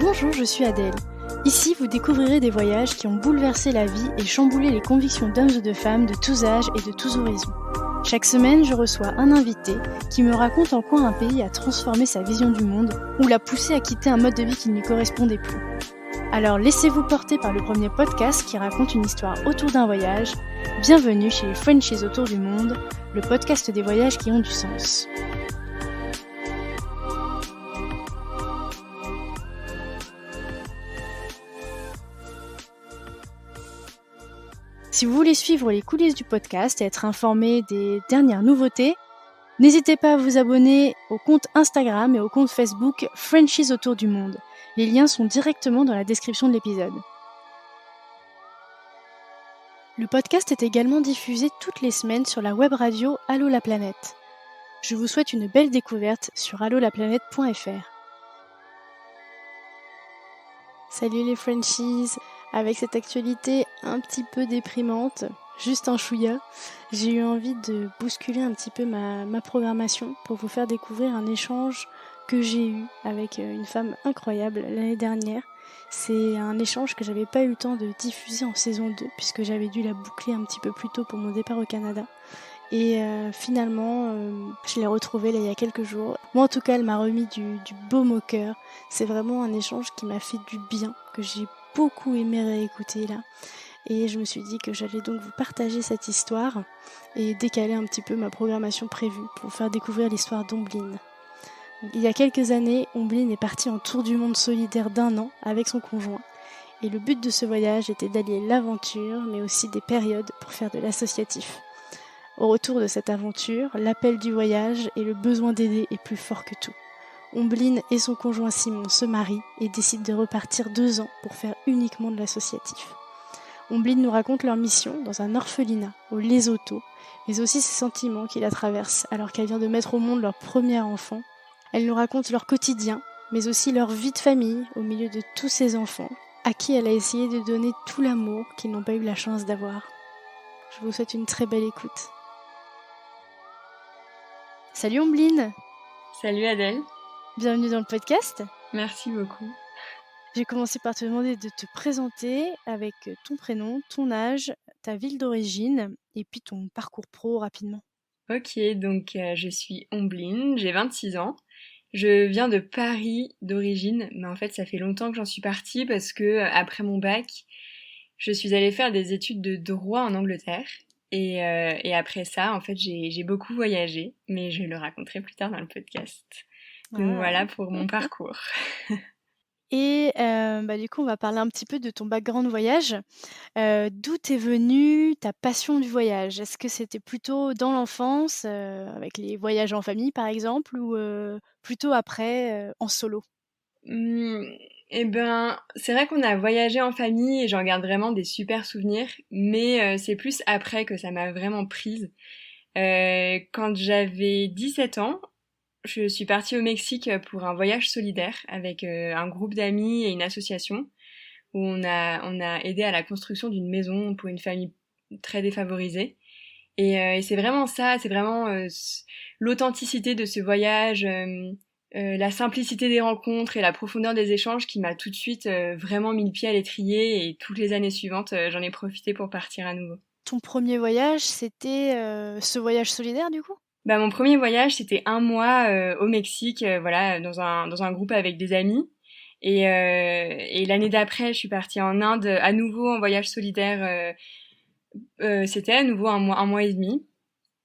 Bonjour, je suis Adèle. Ici, vous découvrirez des voyages qui ont bouleversé la vie et chamboulé les convictions d'hommes ou de femmes de tous âges et de tous horizons. Chaque semaine, je reçois un invité qui me raconte en quoi un pays a transformé sa vision du monde ou l'a poussé à quitter un mode de vie qui ne lui correspondait plus. Alors laissez-vous porter par le premier podcast qui raconte une histoire autour d'un voyage. Bienvenue chez les Frenchies autour du monde, le podcast des voyages qui ont du sens. Si vous voulez suivre les coulisses du podcast et être informé des dernières nouveautés, n'hésitez pas à vous abonner au compte Instagram et au compte Facebook Frenchies autour du monde. Les liens sont directement dans la description de l'épisode. Le podcast est également diffusé toutes les semaines sur la web radio Allô la planète. Je vous souhaite une belle découverte sur allolaplanète.fr. Salut les Frenchies! Avec cette actualité un petit peu déprimante, juste un chouïa, j'ai eu envie de bousculer un petit peu ma programmation pour vous faire découvrir un échange que j'ai eu avec une femme incroyable l'année dernière. C'est un échange que j'avais pas eu le temps de diffuser en saison 2 puisque j'avais dû la boucler un petit peu plus tôt pour mon départ au Canada. Et finalement, je l'ai retrouvée là, il y a quelques jours. Moi en tout cas, elle m'a remis du baume au cœur. C'est vraiment un échange qui m'a fait du bien, que j'ai beaucoup aimé réécouter là. Et je me suis dit que j'allais donc vous partager cette histoire et décaler un petit peu ma programmation prévue pour vous faire découvrir l'histoire d'Ombline. Il y a quelques années, Ombline est partie en tour du monde solidaire d'1 an avec son conjoint. Et le but de ce voyage était d'allier l'aventure, mais aussi des périodes pour faire de l'associatif. Au retour de cette aventure, l'appel du voyage et le besoin d'aider est plus fort que tout. Ombline et son conjoint Simon se marient et décident de repartir 2 ans pour faire uniquement de l'associatif. Ombline nous raconte leur mission dans un orphelinat au Lesotho, mais aussi ses sentiments qui la traversent alors qu'elle vient de mettre au monde leur premier enfant. Elle nous raconte leur quotidien, mais aussi leur vie de famille au milieu de tous ces enfants, à qui elle a essayé de donner tout l'amour qu'ils n'ont pas eu la chance d'avoir. Je vous souhaite une très belle écoute. Salut Ombline! Salut Adèle! Bienvenue dans le podcast. Merci beaucoup. Je vais commencer par te demander de te présenter avec ton prénom, ton âge, ta ville d'origine et puis ton parcours pro rapidement. Ok, donc je suis Ombline, j'ai 26 ans. Je viens de Paris d'origine, mais en fait ça fait longtemps que j'en suis partie parce que après mon bac, je suis allée faire des études de droit en Angleterre. Et après ça, en fait, j'ai beaucoup voyagé, mais je le raconterai plus tard dans le podcast. Donc voilà pour mon parcours. Et du coup, on va parler un petit peu de ton background voyage. D'où t'es venue ta passion du voyage? Est-ce que c'était plutôt dans l'enfance, avec les voyages en famille par exemple, ou plutôt après, en solo? Eh ben, c'est vrai qu'on a voyagé en famille et j'en garde vraiment des super souvenirs, mais c'est plus après que ça m'a vraiment prise. Quand j'avais 17 ans, je suis partie au Mexique pour un voyage solidaire avec un groupe d'amis et une association où on a aidé à la construction d'une maison pour une famille très défavorisée. Et c'est vraiment ça, c'est vraiment l'authenticité de ce voyage, la simplicité des rencontres et la profondeur des échanges qui m'a tout de suite vraiment mis le pied à l'étrier, et toutes les années suivantes, j'en ai profité pour partir à nouveau. Ton premier voyage, c'était ce voyage solidaire du coup? Bah, mon premier voyage, c'était 1 mois au Mexique, voilà, dans un groupe avec des amis. Et l'année d'après, je suis partie en Inde à nouveau en voyage solidaire. C'était à nouveau un mois et demi.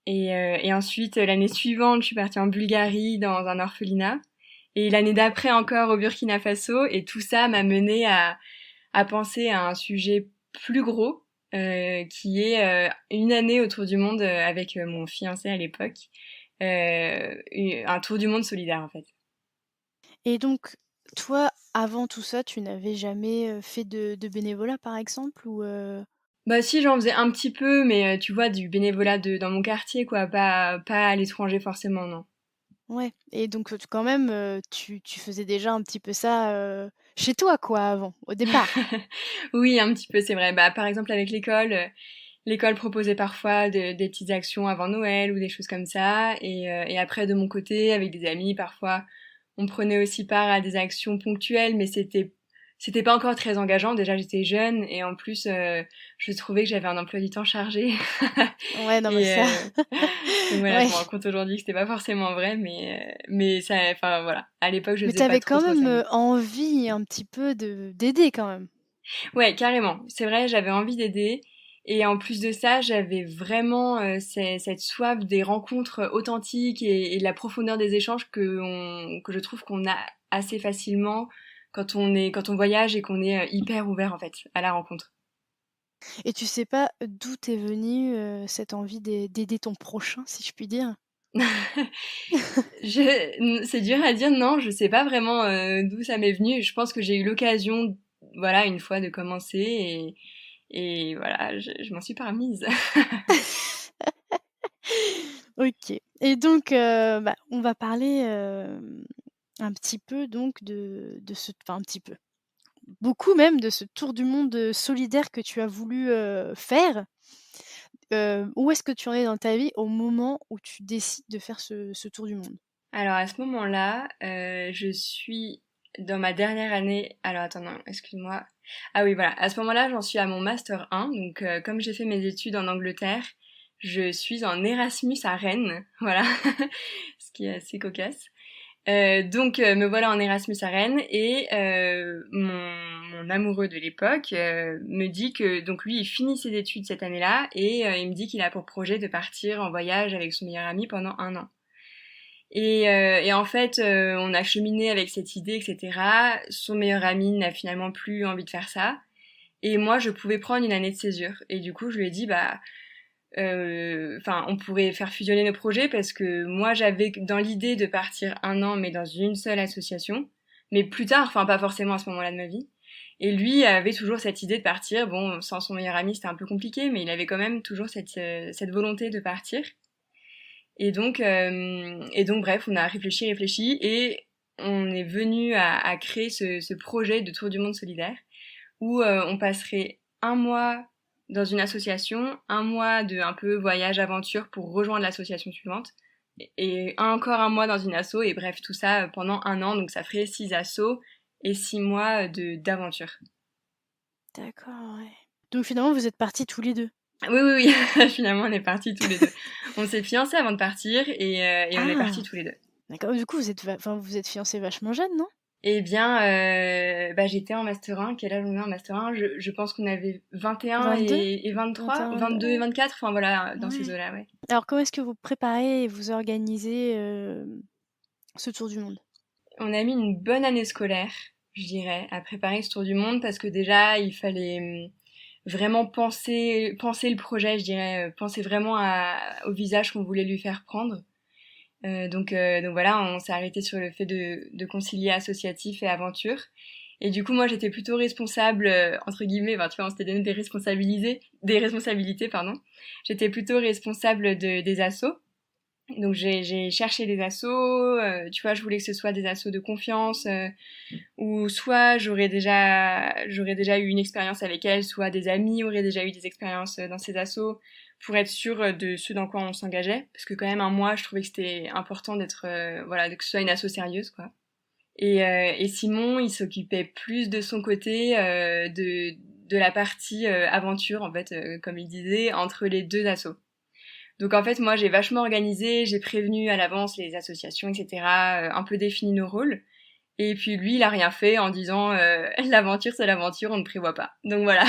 Et ensuite, l'année suivante, je suis partie en Bulgarie dans un orphelinat. Et l'année d'après encore au Burkina Faso. Et tout ça m'a menée à penser à un sujet plus gros, qui est une année autour du monde avec mon fiancé à l'époque. Un tour du monde solidaire en fait. Et donc, toi, avant tout ça, tu n'avais jamais fait de bénévolat par exemple ou Bah si, j'en faisais un petit peu, mais tu vois, du bénévolat dans mon quartier, quoi, pas à l'étranger forcément, non. Ouais, et donc quand même, tu faisais déjà un petit peu ça, chez toi quoi avant, au départ? Oui, un petit peu, c'est vrai. Bah par exemple avec l'école, l'école proposait parfois des petites actions avant Noël ou des choses comme ça. Et après de mon côté, avec des amis, parfois on prenait aussi part à des actions ponctuelles, mais c'était pas encore très engageant. Déjà, j'étais jeune et en plus, je trouvais que j'avais un emploi du temps chargé. Ouais, non, mais Et ça. donc voilà, Ouais. je me rends compte aujourd'hui que c'était pas forcément vrai, mais ça, enfin voilà. À l'époque, je Mais faisais pas t'avais trop quand trop ça. même envie un petit peu d'aider quand même. Ouais, carrément. C'est vrai, j'avais envie d'aider. Et en plus de ça, j'avais vraiment cette soif des rencontres authentiques et de la profondeur des échanges que je trouve qu'on a assez facilement quand on voyage et qu'on est hyper ouvert en fait à la rencontre. Et tu sais pas d'où t'es venue cette envie d'aider ton prochain, si je puis dire? C'est dur à dire, non, je sais pas vraiment d'où ça m'est venu. Je pense que j'ai eu l'occasion, voilà, une fois de commencer et voilà, je m'en suis pas remise. OK. Et donc, bah, on va parler, un petit peu donc de ce enfin un petit peu, beaucoup même de ce tour du monde, solidaire que tu as voulu, faire. Où est-ce que tu en es dans ta vie au moment où tu décides de faire ce tour du monde? Alors à ce moment-là, je suis dans ma dernière année. Alors attends, non, excuse-moi. Ah oui, voilà. À ce moment-là, j'en suis à mon master 1. Donc comme j'ai fait mes études en Angleterre, je suis en Erasmus à Rennes. Voilà, ce qui est assez cocasse. Donc me voilà en Erasmus à Rennes et mon amoureux de l'époque me dit que donc lui il finit ses études cette année-là et il me dit qu'il a pour projet de partir en voyage avec son meilleur ami pendant un an. Et en fait, on a cheminé avec cette idée, etc. Son meilleur ami n'a finalement plus envie de faire ça. Et moi, je pouvais prendre une année de césure. Et du coup, je lui ai dit, bah, enfin, on pourrait faire fusionner nos projets parce que moi, j'avais dans l'idée de partir un an, mais dans une seule association. Mais plus tard, enfin, pas forcément à ce moment-là de ma vie. Et lui avait toujours cette idée de partir. Bon, sans son meilleur ami, c'était un peu compliqué, mais il avait quand même toujours cette volonté de partir. Et donc, bref, on a réfléchi, et on est venu à créer ce projet de Tour du Monde solidaire, où on passerait un mois dans une association, un mois de un peu voyage aventure pour rejoindre l'association suivante, et encore un mois dans une asso, et bref, tout ça pendant un an, donc ça ferait 6 assos et 6 mois d'aventure. D'accord, ouais. Donc finalement, vous êtes partis tous les 2? Oui, oui, oui, finalement on est partis tous les deux. On s'est fiancés avant de partir et on est partis Ah! tous les deux. D'accord, du coup, vous êtes fiancés vachement jeunes, non? Eh bien, bah, j'étais en master 1. Quel âge on est en master 1? Je pense qu'on avait 21 22? et 23, 21, 22, 22 et ouais. 24, enfin voilà, dans ces Ouais. eaux-là, ouais. Alors comment est-ce que vous préparez et vous organisez, ce tour du monde? On a mis une bonne année scolaire, je dirais, à préparer ce tour du monde parce que déjà, il fallait vraiment penser le projet, je dirais, penser vraiment au visage qu'on voulait lui faire prendre. Donc voilà, on s'est arrêté sur le fait de concilier associatif et aventure. Et du coup, moi, j'étais plutôt responsable, entre guillemets, enfin, tu vois, on s'était donné des responsabilités, pardon. J'étais plutôt responsable des assos. Donc j'ai cherché des assos, tu vois, je voulais que ce soit des assos de confiance, ou soit j'aurais déjà eu une expérience avec elles, soit des amis auraient déjà eu des expériences dans ces assos pour être sûr de ce dans quoi on s'engageait, parce que quand même un mois, je trouvais que c'était important d'être, voilà, que ce soit une asso sérieuse, quoi. Et Simon, il s'occupait plus de son côté de la partie aventure, en fait, comme il disait, entre les deux assos. Donc en fait, moi, j'ai vachement organisé, j'ai prévenu à l'avance les associations, etc., un peu défini nos rôles. Et puis lui, il a rien fait en disant l'aventure, c'est l'aventure, on ne prévoit pas. Donc voilà.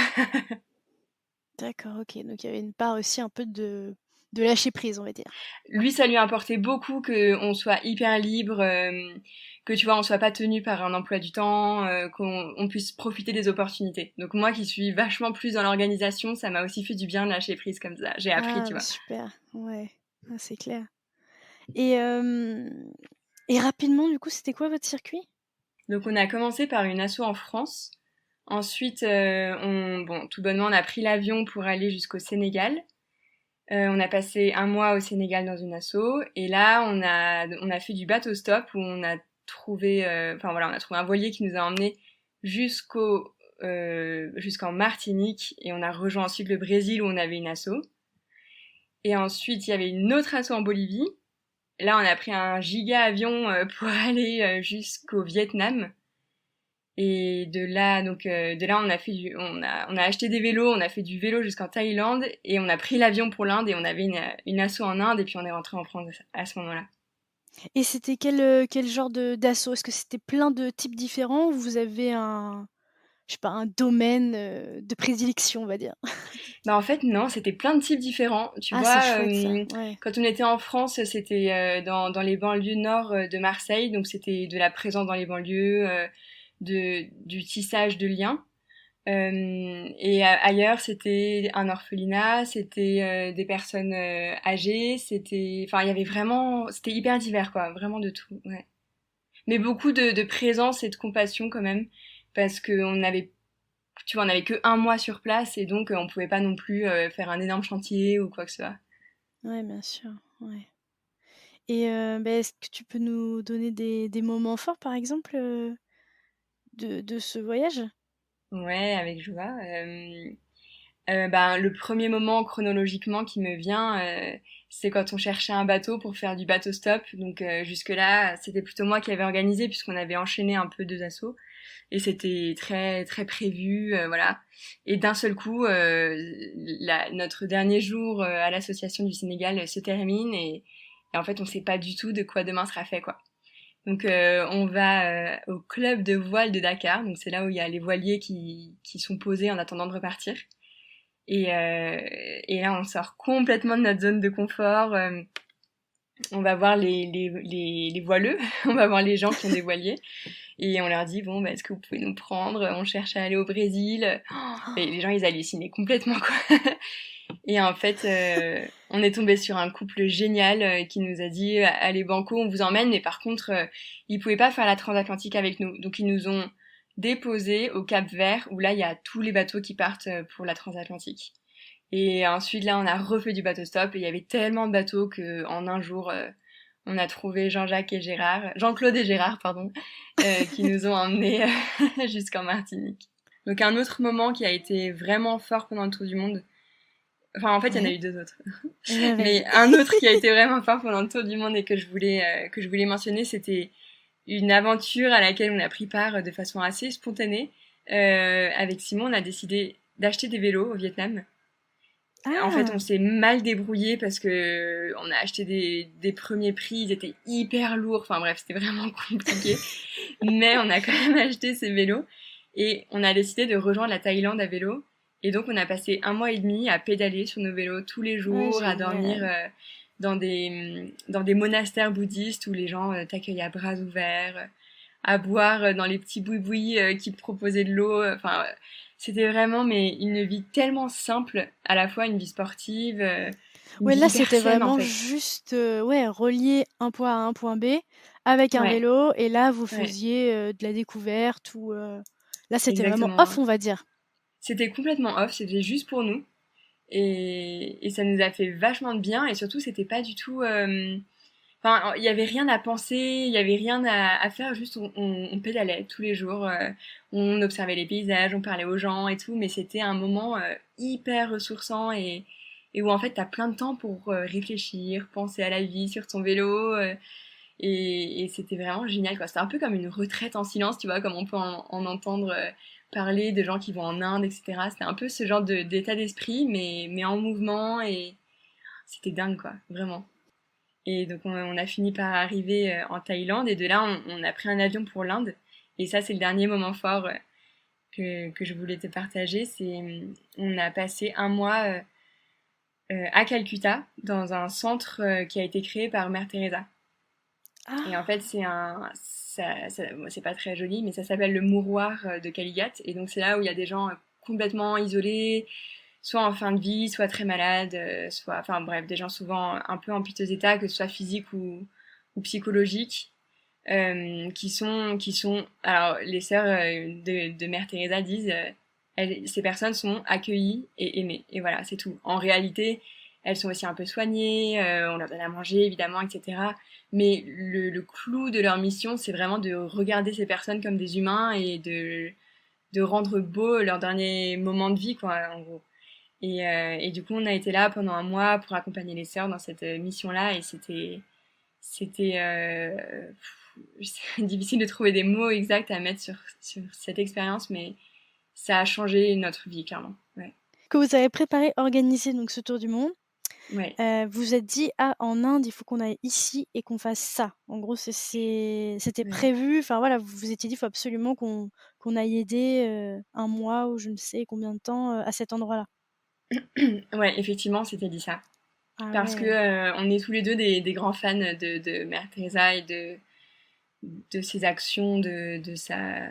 D'accord, OK, donc il y avait une part aussi un peu de lâcher prise, on va dire. Lui, ça lui importait beaucoup qu'on soit hyper libre, que tu vois, on soit pas tenu par un emploi du temps, qu'on puisse profiter des opportunités. Donc moi, qui suis vachement plus dans l'organisation, ça m'a aussi fait du bien de lâcher prise comme ça. J'ai appris, Ah, tu bah, vois. super, ouais. Ah, c'est clair. Et hem et rapidement, du coup, c'était quoi votre circuit? Donc on a commencé par une asso en France. Ensuite, bon, tout bonnement, on a pris l'avion pour aller jusqu'au Sénégal. On a passé un mois au Sénégal dans une asso. Et là, on a fait du bateau stop où on a trouvé, enfin voilà, on a trouvé un voilier qui nous a emmenés jusqu'en Martinique. Et on a rejoint ensuite le Brésil où on avait une asso. Et ensuite, il y avait une autre asso en Bolivie. là, on a pris un giga avion pour aller jusqu'au Vietnam. Et de là, on a acheté des vélos, on a fait du vélo jusqu'en Thaïlande et on a pris l'avion pour l'Inde et on avait une asso en Inde et puis on est rentré en France à ce moment-là. Et c'était quel genre d'assaut? Est-ce que c'était plein de types différents ou vous avez un, je sais pas, un domaine de prédilection, on va dire? Bah en fait non, c'était plein de types différents. Tu Ah, c'est vois, chouette ça, ouais. quand on était en France, c'était dans les banlieues nord de Marseille, donc c'était de la présence dans les banlieues, du tissage de liens. Et ailleurs, c'était un orphelinat, c'était des personnes âgées, enfin, il y avait vraiment, c'était hyper divers, quoi, vraiment de tout, ouais. Mais beaucoup de présence et de compassion quand même, parce que tu vois, on avait que un mois sur place et donc on pouvait pas non plus faire un énorme chantier ou quoi que ce soit. Ouais, bien sûr, ouais. Et est-ce que tu peux nous donner des moments forts, par exemple, de ce voyage? Ouais, avec joie. Ben, le premier moment chronologiquement qui me vient, c'est quand on cherchait un bateau pour faire du bateau stop. Donc jusque-là, c'était plutôt moi qui avais organisé puisqu'on avait enchaîné un peu deux assauts et c'était très très prévu, voilà. Et d'un seul coup, notre dernier jour à l'association du Sénégal se termine et en fait, on sait pas du tout de quoi demain sera fait, quoi. Donc on va au club de voile de Dakar, donc c'est là où il y a les voiliers qui sont posés en attendant de repartir. Et là, on sort complètement de notre zone de confort. On va voir les voileux, on va voir les gens qui ont des voiliers. Et on leur dit, bon, bah, est-ce que vous pouvez nous prendre? On cherche à aller au Brésil. Oh, et les gens, ils hallucinaient complètement, quoi. Et en fait, on est tombé sur un couple génial qui nous a dit, allez banco, on vous emmène. Mais par contre, ils pouvaient pas faire la transatlantique avec nous. Donc ils nous ont déposés au Cap-Vert, où là, il y a tous les bateaux qui partent pour la transatlantique. Et ensuite, là, on a refait du bateau stop et il y avait tellement de bateaux que en un jour, on a trouvé Jean-Claude et Gérard, pardon, qui nous ont emmenés jusqu'en Martinique. Donc un autre moment qui a été vraiment fort pendant le tour du monde. Enfin, en fait, il y en a Ouais. eu deux autres. Ouais, Mais vas-y. un autre qui a été vraiment fort pendant le tour du monde et que je voulais mentionner, c'était une aventure à laquelle on a pris part de façon assez spontanée. Avec Simon, on a décidé d'acheter des vélos au Vietnam. En fait, on Ah! s'est mal débrouillé parce que on a acheté des premiers prix, ils étaient hyper lourds. Enfin bref, c'était vraiment compliqué. Mais on a quand même acheté ces vélos et on a décidé de rejoindre la Thaïlande à vélo. Et donc, on a passé un mois et demi à pédaler sur nos vélos tous les Ouais, jours, à dormir génial. dans des monastères bouddhistes où les gens t'accueillent à bras ouverts, à boire dans les petits boui-boui qui te proposaient de l'eau. Enfin, c'était vraiment mais une vie tellement simple, à la fois une vie sportive, une Ouais, vie là, hyper c'était saine en vraiment fait. juste, ouais, relier un point A à un point B avec un Ouais, vélo et là, vous ouais, faisiez, de la découverte ou là, c'était vraiment off, exactement. on va dire. C'était complètement off, c'était juste pour nous. Et ça nous a fait vachement de bien et surtout c'était pas du tout enfin il y avait rien à penser, il y avait rien à faire, juste on pédalait tous les jours, on observait les paysages, on parlait aux gens et tout, mais c'était un moment hyper ressourçant et où en fait t'as plein de temps pour réfléchir, penser à la vie sur ton vélo et c'était vraiment génial, quoi. C'était un peu comme une retraite en silence, tu vois, comme on peut en entendre parler de gens qui vont en Inde, etc. C'était un peu ce genre d'état d'esprit, mais en mouvement, et c'était dingue, quoi, vraiment. Et donc on a fini par arriver en Thaïlande, et de là on a pris un avion pour l'Inde. Et ça, c'est le dernier moment fort que je voulais te partager. On a passé un mois à Calcutta, dans un centre qui a été créé par Mère Teresa. Et en Ah! fait, bon, c'est pas très joli, mais ça s'appelle le mouroir de Caligat. Et donc, c'est là où il y a des gens complètement isolés, soit en fin de vie, soit très malades, soit, enfin bref, des gens souvent un peu en piteux état, que ce soit physique ou psychologique, alors les sœurs de Mère Teresa disent, ces personnes sont accueillies et aimées. Et voilà, c'est tout. En réalité, elles sont aussi un peu soignées, on leur donne à manger évidemment, etc. Mais le clou de leur mission, c'est vraiment de regarder ces personnes comme des humains et de rendre beau leur dernier moment de vie, quoi, en gros. Et du coup, on a été là pendant un mois pour accompagner les sœurs dans cette mission-là, et c'était c'est difficile de trouver des mots exacts à mettre sur cette expérience, mais ça a changé notre vie, clairement. Ouais. Que vous avez préparé, organisé donc ce tour du monde, Ouais. vous vous êtes dit: «Ah, en Inde, il faut qu'on aille ici et qu'on fasse ça». En gros, c'était Ouais. prévu, enfin voilà, vous vous étiez dit: «Il faut absolument qu'on aille aider, 1 mois ou je ne sais combien de temps, à cet endroit-là». Ouais, effectivement, c'était dit ça. Ah Parce que ouais. on est tous les deux des grands fans de Mère Teresa et de ses actions, de sa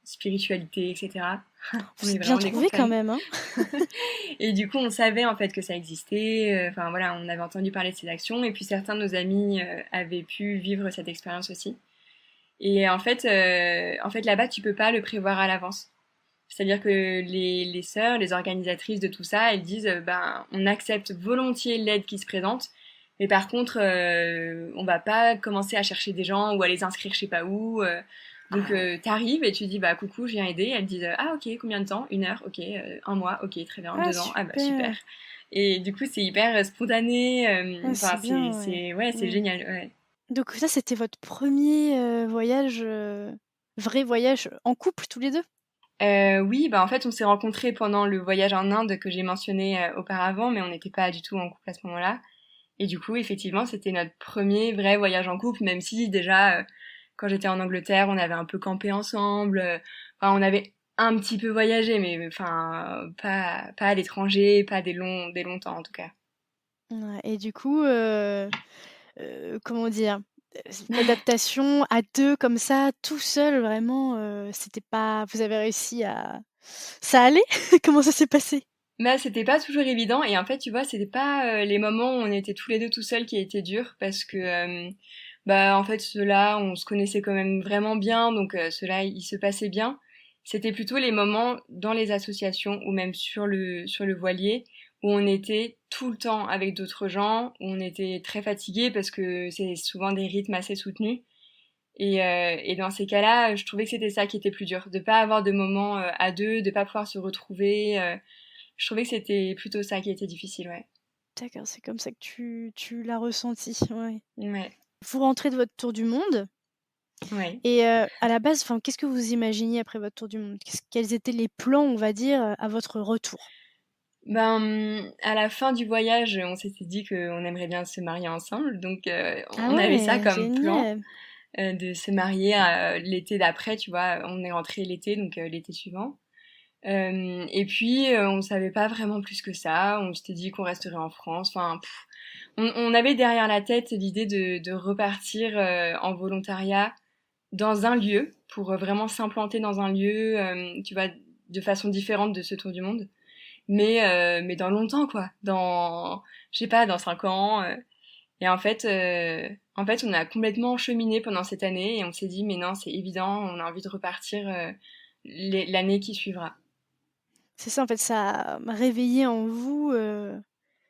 spiritualité, etc. On Vous est êtes bien vraiment des grands trouvés quand fans. même, hein? Et du coup, on savait en fait que ça existait. Enfin voilà, on avait entendu parler de ces actions. Et puis certains de nos amis avaient pu vivre cette expérience aussi. Et en fait là-bas, tu peux pas le prévoir à l'avance. C'est-à-dire que les sœurs, les organisatrices de tout ça, elles disent ben, on accepte volontiers l'aide qui se présente, mais par contre, on va pas commencer à chercher des gens ou à les inscrire je sais pas où. Donc, Ah ouais. t'arrives et tu dis bah coucou, je viens aider. Elles disent ah ok, combien de temps? 1 heure, ok, 1 mois, ok, très bien, Ah 2 ans, ah bah super. super! Et du coup, c'est hyper spontané. Ah Enfin, c'est bien, ouais. ouais, c'est Mmh. génial. Ouais. Donc ça, c'était votre premier voyage, vrai voyage en couple tous les 2. Oui, bah, en fait, on s'est rencontrés pendant le voyage en Inde que j'ai mentionné, auparavant, mais on n'était pas du tout en couple à ce moment-là. Et du coup, effectivement, c'était notre premier vrai voyage en couple, même si déjà, quand j'étais en Angleterre, on avait un peu campé ensemble, enfin, on avait un petit peu voyagé, mais enfin, pas à l'étranger, pas des longs temps en tout cas. Ouais et du coup, comment dire? L'adaptation à 2 comme ça, tout seul vraiment, c'était pas vous avez réussi à ça allait? Comment ça s'est passé? Bah, c'était pas toujours évident et en fait, tu vois, c'était pas, les moments où on était tous les 2 tout seuls qui étaient durs parce que, bah, en fait, ceux-là, on se connaissait quand même vraiment bien donc ceux-là, il se passait bien. C'était plutôt les moments dans les associations ou même sur le voilier où on était tout le temps avec d'autres gens, où on était très fatigués parce que c'est souvent des rythmes assez soutenus et dans ces cas-là, je trouvais que c'était ça qui était plus dur, de pas avoir de moments, à 2, de pas pouvoir se retrouver, je trouvais que c'était plutôt ça qui était difficile, ouais. D'accord, c'est comme ça que tu l'as ressenti, ouais. Ouais, Vous rentrez de votre tour du monde ouais. et à la base, enfin, qu'est-ce que vous imaginiez après votre tour du monde? Quels étaient les plans, on va dire, à votre retour? Ben, à la fin du voyage, on s'était dit qu'on aimerait bien se marier ensemble, donc Ah on avait ça ouais, comme plan, génial! de se marier l'été d'après, tu vois. On est rentré l'été, donc l'été suivant. Et puis, on savait pas vraiment plus que ça. On s'était dit qu'on resterait en France. Enfin, on avait derrière la tête l'idée de repartir en volontariat dans un lieu, pour vraiment s'implanter dans un lieu, tu vois, de façon différente de ce tour du monde. Mais dans longtemps, quoi. Je sais pas, dans 5 ans. Et en fait, on a complètement cheminé pendant cette année et on s'est dit, mais non, c'est évident, on a envie de repartir l'année qui suivra. C'est ça, en fait, ça a réveillé en vous,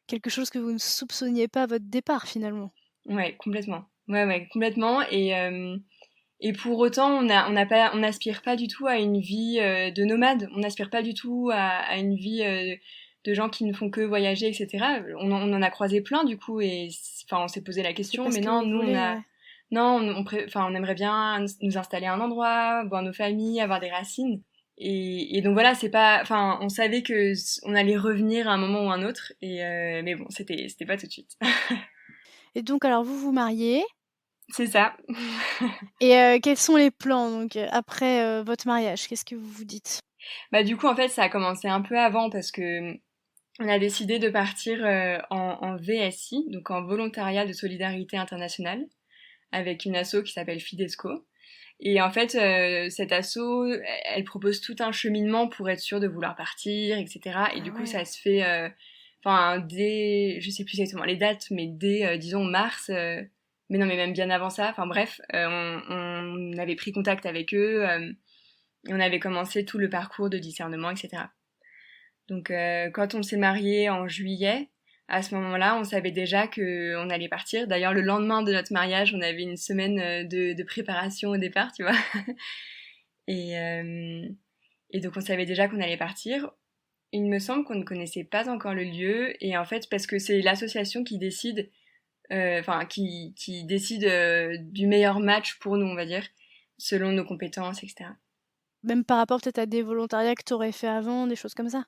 quelque chose que vous ne soupçonniez pas à votre départ, finalement. Ouais, complètement. Ouais, ouais, complètement. Et pour autant, on n'aspire pas du tout à une vie de nomade. On n'aspire pas du tout à une vie de gens qui ne font que voyager, etc. On en a croisé plein du coup, et enfin, on s'est posé la C'est question. pas ce Mais que non, vous nous, voulez, ouais. non, enfin, on aimerait bien nous installer à un endroit, voir nos familles, avoir des racines. Et donc voilà, c'est pas, enfin, on savait que on allait revenir à un moment ou un autre. Mais bon, c'était pas tout de suite. Et donc alors vous vous mariez C'est ça. et quels sont les plans donc, après, votre mariage? Qu'est-ce que vous vous dites? Bah du coup, en fait, ça a commencé un peu avant parce que on a décidé de partir en VSI, donc en volontariat de solidarité internationale, avec une asso qui s'appelle Fidesco. Et en fait, cette asso, elle propose tout un cheminement pour être sûre de vouloir partir, etc. Et Ah du coup, ouais. ça se fait, enfin, dès, je sais plus exactement les dates, mais dès, disons, mars. Mais non, mais même bien avant ça. Enfin bref, on avait pris contact avec eux et on avait commencé tout le parcours de discernement, etc. Donc quand on s'est marié en juillet, à ce moment-là, on savait déjà que on allait partir. D'ailleurs, le lendemain de notre mariage, on avait une semaine de préparation au départ, tu vois. Et, euh, et donc on savait déjà qu'on allait partir. Il me semble qu'on ne connaissait pas encore le lieu. Et en fait, parce que c'est l'association qui décide qui décide du meilleur match pour nous, on va dire, selon nos compétences, etc. Même par rapport peut-être à des volontariats que tu aurais fait avant, des choses comme ça?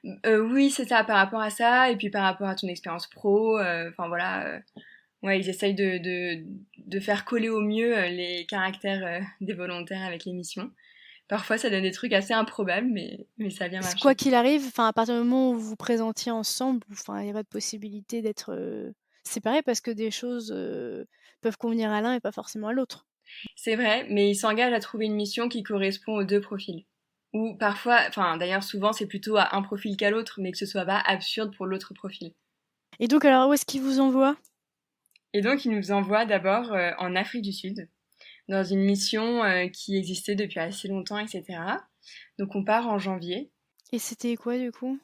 Oui, c'est ça, par rapport à ça, et puis par rapport à ton expérience pro, voilà, ouais, ils essayent de faire coller au mieux les caractères des volontaires avec les missions. Parfois, ça donne des trucs assez improbables, mais ça a bien Quoi marché. qu'il arrive, enfin, à partir du moment où vous vous présentiez ensemble, enfin, il y a pas de possibilité d'être séparés parce que des choses peuvent convenir à l'un et pas forcément à l'autre. C'est vrai, mais ils s'engagent à trouver une mission qui correspond aux deux profils. Ou parfois, enfin d'ailleurs souvent c'est plutôt à un profil qu'à l'autre, mais que ce soit pas absurde pour l'autre profil. Et donc, alors, où est-ce qu'ils vous envoient? Et donc ils nous envoient d'abord en Afrique du Sud, dans une mission qui existait depuis assez longtemps, etc. Donc on part en janvier. Et c'était quoi, du coup?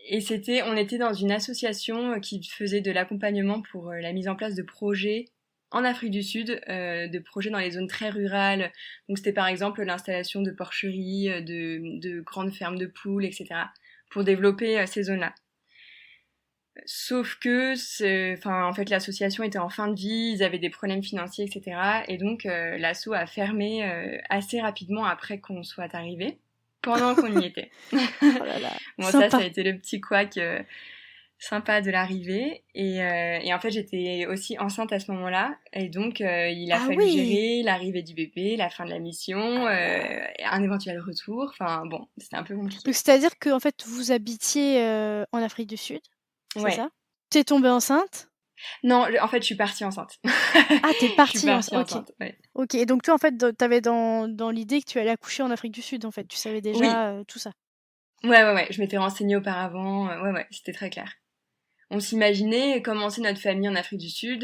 Et on était dans une association qui faisait de l'accompagnement pour la mise en place de projets en Afrique du Sud, de projets dans les zones très rurales. Donc c'était par exemple l'installation de porcheries, de grandes fermes de poules, etc. pour développer ces zones-là. Sauf que, en fait, l'association était en fin de vie, ils avaient des problèmes financiers, etc. Et donc, l'asso a fermé assez rapidement après qu'on soit arrivé, pendant qu'on y était. Oh là là, Bon, ça sympa. a été le petit couac sympa de l'arrivée. Et en fait, j'étais aussi enceinte à ce moment-là. Et donc, il a Ah fallu oui! gérer l'arrivée du bébé, la fin de la mission, Ah là là. un éventuel retour. Enfin, bon, c'était un peu Donc, compliqué. c'est-à-dire que en fait, vous habitiez en Afrique du Sud, c'est Ouais. ça? T'es tombée enceinte? Non, en fait, je suis partie enceinte. Ah, t'es Je suis partie partie ok. enceinte, ouais. Ok, et donc toi, en fait, t'avais dans l'idée que tu allais accoucher en Afrique du Sud, en fait. Tu savais Oui, déjà tout ça. ouais. Je m'étais renseignée auparavant. Ouais, c'était très clair. On s'imaginait commencer notre famille en Afrique du Sud,